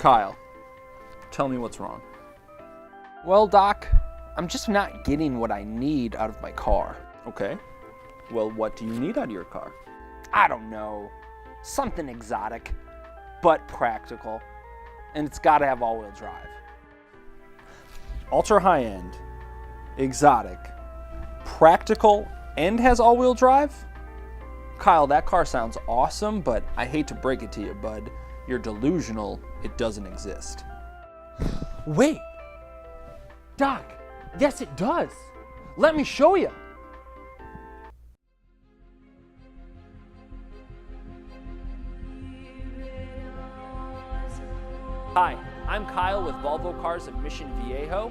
Kyle, tell me what's wrong. Well, Doc, I'm just not getting what I need out of my car. Okay. Well, what do you need out of your car? I don't know. Something exotic, but practical. And it's got to have all-wheel drive. Ultra high-end, exotic, practical, and has all-wheel drive? Kyle, that car sounds awesome, but I hate to break it to you, bud. You're delusional. It doesn't exist. Wait. Doc, yes it does. Let me show you. Hi, I'm Kyle with Volvo Cars of Mission Viejo,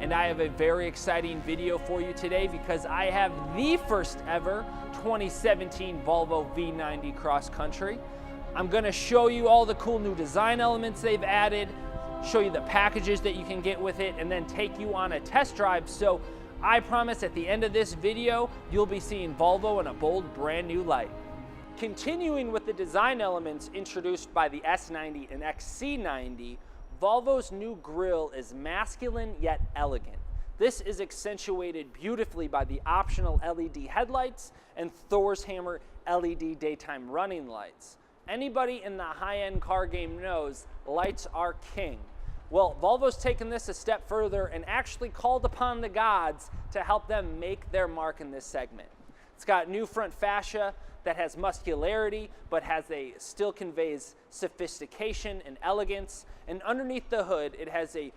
and I have a very exciting video for you today because I have the first ever 2017 Volvo V90 Cross Country. I'm going to show you all the cool new design elements they've added, show you the packages that you can get with it, and then take you on a test drive. So I promise at the end of this video, you'll be seeing Volvo in a bold, brand new light. Continuing with the design elements introduced by the S90 and XC90, Volvo's new grille is masculine yet elegant. This is accentuated beautifully by the optional LED headlights and Thor's Hammer LED daytime running lights. Anybody in the high-end car game knows lights are king. Well, Volvo's taken this a step further and actually called upon the gods to help them make their mark in this segment. It's got new front fascia that has muscularity, but still conveys sophistication and elegance. And underneath the hood, it has a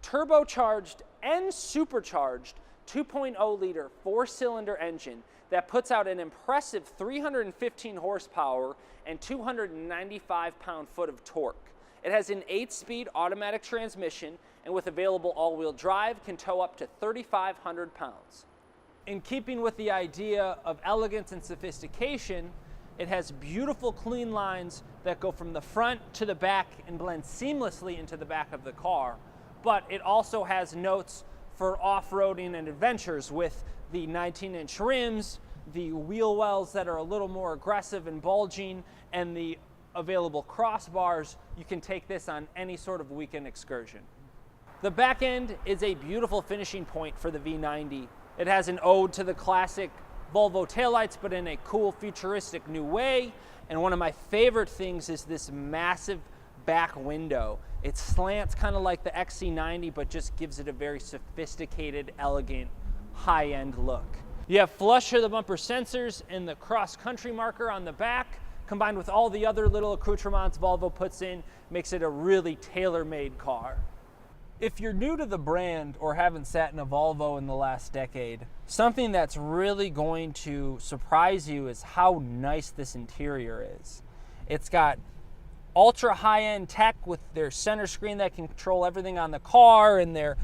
turbocharged and supercharged 2.0-liter four-cylinder engine that puts out an impressive 315 horsepower and 295 pound-foot of torque. It has an 8-speed automatic transmission, and with available all-wheel drive, can tow up to 3,500 pounds. In keeping with the idea of elegance and sophistication, it has beautiful clean lines that go from the front to the back and blend seamlessly into the back of the car. But it also has notes for off-roading and adventures with the 19-inch rims, the wheel wells that are a little more aggressive and bulging, and the available crossbars. You can take this on any sort of weekend excursion. The back end is a beautiful finishing point for the V90. It has an ode to the classic Volvo taillights, but in a cool, futuristic new way. And one of my favorite things is this massive back window. It slants kind of like the XC90, but just gives it a very sophisticated, elegant, high-end look. You have flush of the bumper sensors and the cross-country marker on the back, combined with all the other little accoutrements Volvo puts in, makes it a really tailor-made car. If you're new to the brand or haven't sat in a Volvo in the last decade, something that's really going to surprise you is how nice this interior is. It's got ultra high-end tech with their center screen that can control everything on the car and their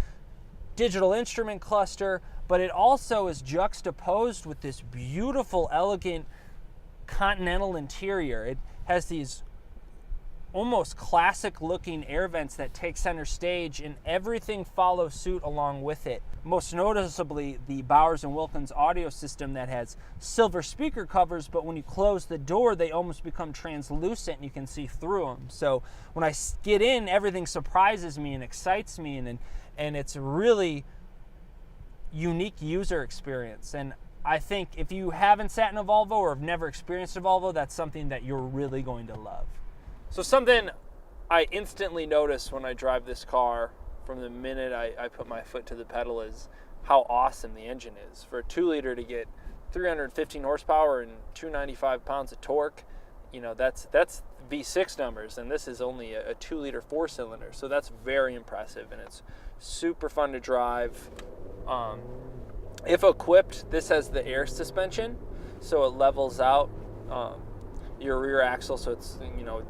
digital instrument cluster, but it also is juxtaposed with this beautiful, elegant, continental interior. It has these almost classic looking air vents that take center stage, and everything follows suit along with it. Most noticeably, the Bowers & Wilkins audio system that has silver speaker covers, but when you close the door, they almost become translucent and you can see through them. So when I get in, everything surprises me and excites me, and it's a really unique user experience. And I think if you haven't sat in a Volvo or have never experienced a Volvo, that's something that you're really going to love. So something I instantly notice when I drive this car from the minute I put my foot to the pedal is how awesome the engine is. For a 2-liter to get 315 horsepower and 295 pounds of torque, you know, that's V6 numbers, and this is only a 2-liter 4-cylinder. So that's very impressive, and it's super fun to drive. If equipped, this has the air suspension, so it levels out your rear axle, so it's, you know,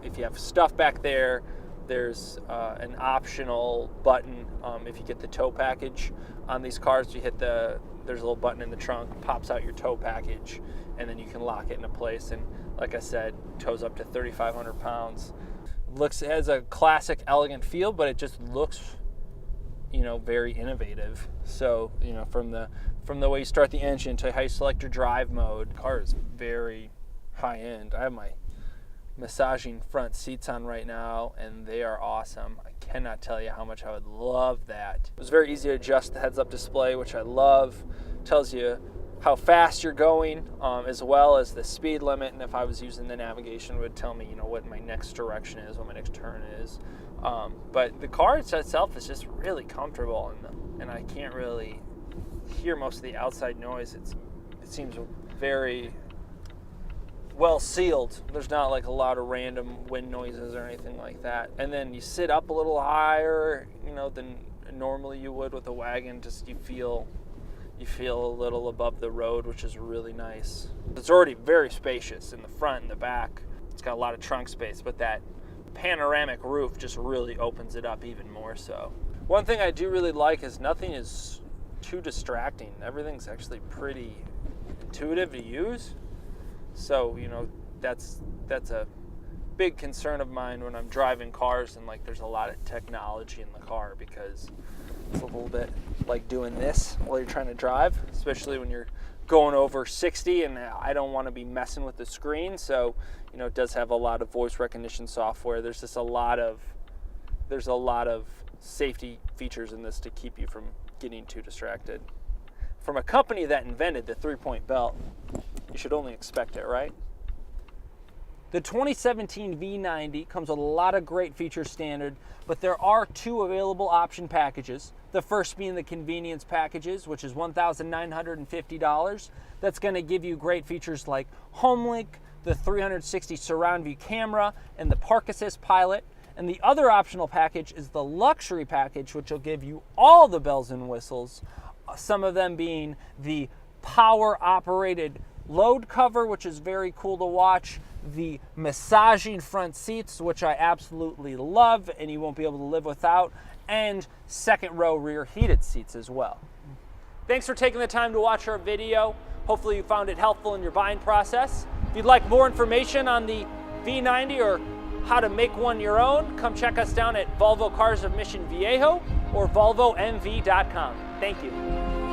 if you have stuff back there, there's an optional button. If you get the tow package on these cars, you hit there's a little button in the trunk, pops out your tow package, and then you can lock it into place. And like I said, tows up to 3,500 pounds. It has a classic, elegant feel, but it just looks, you know, very innovative. So, you know, from the way you start the engine to how you select your drive mode, the car is very high end. I have my massaging front seats on right now, and they are awesome. I cannot tell you how much I would love that. It was very easy to adjust the heads-up display, which I love. Tells you how fast you're going, as well as the speed limit, and if I was using the navigation, it would tell me, you know, what my next direction is, what my next turn is. But the car itself is just really comfortable, and I can't really hear most of the outside noise. It seems very well sealed. There's not like a lot of random wind noises or anything like that. And then you sit up a little higher, you know, than normally you would with a wagon. Just you feel a little above the road, which is really nice. It's already very spacious in the front and the back. It's got a lot of trunk space, but that panoramic roof just really opens it up even more so. One thing I do really like is nothing is too distracting. Everything's actually pretty intuitive to use. So, you know, that's a big concern of mine when I'm driving cars and like there's a lot of technology in the car, because it's a little bit like doing this while you're trying to drive, especially when you're going over 60, and I don't want to be messing with the screen. So, you know, it does have a lot of voice recognition software. There's just a lot of safety features in this to keep you from getting too distracted. From a company that invented the 3-point belt, you should only expect it, right? The 2017 V90 comes with a lot of great features standard, but there are 2 available option packages. The first being the convenience packages, which is $1,950. That's going to give you great features like HomeLink, the 360 surround view camera, and the Park Assist Pilot. And the other optional package is the luxury package, which will give you all the bells and whistles, some of them being the power operated load cover, which is very cool to watch, the massaging front seats, which I absolutely love and you won't be able to live without, and second row rear heated seats as well. Thanks for taking the time to watch our video. Hopefully you found it helpful in your buying process. If you'd like more information on the V90 or how to make one your own, come check us down at Volvo Cars of Mission Viejo or volvomv.com. Thank you.